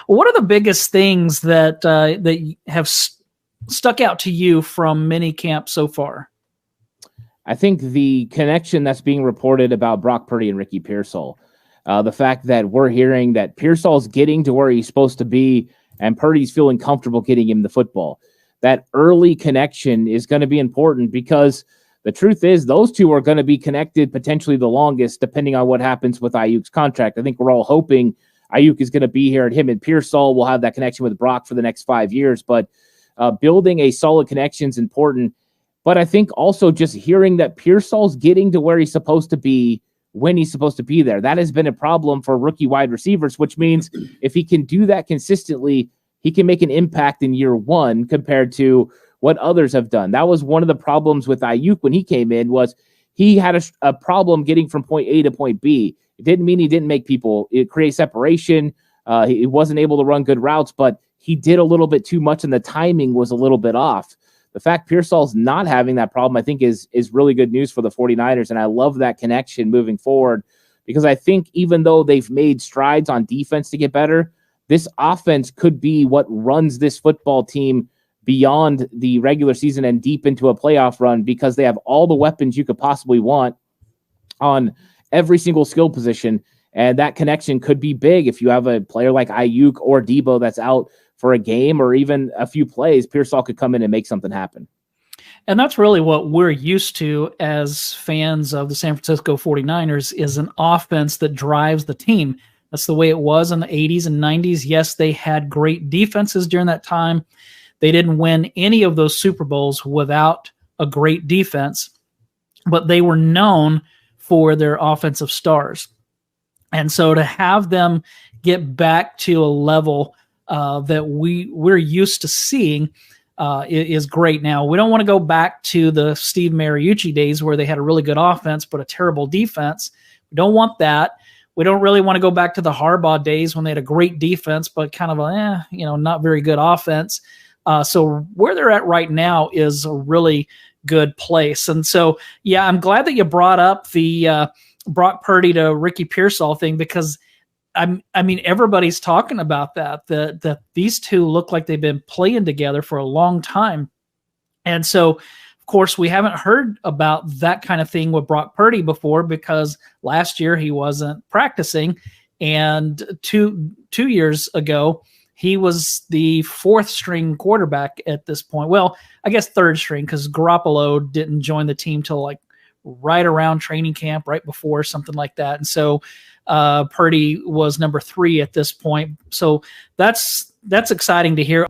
What are the biggest things that have stuck out to you from mini camp so far? I think the connection that's being reported about Brock Purdy and Ricky Pearsall, the fact that we're hearing that Pearsall's getting to where he's supposed to be and Purdy's feeling comfortable getting him the football. That early connection is going to be important because the truth is those two are going to be connected potentially the longest, depending on what happens with Ayuk's contract. I think we're all hoping Ayuk is going to be here and him and Pearsall will have that connection with Brock for the next 5 years. But building a solid connection is important. But I think also just hearing that Pearsall's getting to where he's supposed to be when he's supposed to be there. That has been a problem for rookie wide receivers, which means if he can do that consistently, he can make an impact in year one compared to what others have done. That was one of the problems with Ayuk when he came in, was he had a problem getting from point A to point B. It didn't mean he didn't make people create separation. He wasn't able to run good routes, but he did a little bit too much and the timing was a little bit off. The fact Pearsall's not having that problem, I think, is really good news for the 49ers, and I love that connection moving forward because I think even though they've made strides on defense to get better, this offense could be what runs this football team beyond the regular season and deep into a playoff run because they have all the weapons you could possibly want on every single skill position, and that connection could be big if you have a player like Ayuk or Debo that's out for a game or even a few plays. Pearsall could come in and make something happen. And that's really what we're used to as fans of the San Francisco 49ers is an offense that drives the team. That's the way it was in the 80s and 90s. Yes, they had great defenses during that time. They didn't win any of those Super Bowls without a great defense, but they were known for their offensive stars. And so to have them get back to a level that we're used to seeing is great. Now, we don't want to go back to the Steve Mariucci days where they had a really good offense but a terrible defense. We don't want that. We don't really want to go back to the Harbaugh days when they had a great defense but kind of not very good offense. So where they're at right now is a really good place. And so, yeah, I'm glad that you brought up the Brock Purdy to Ricky Pearsall thing because I mean, everybody's talking about that these two look like they've been playing together for a long time. And so, of course, we haven't heard about that kind of thing with Brock Purdy before because last year he wasn't practicing. And two years ago, he was the fourth string quarterback at this point. Well, I guess third string because Garoppolo didn't join the team till like right around training camp, right before, something like that. And so Purdy was number 3 at this point. So that's exciting to hear.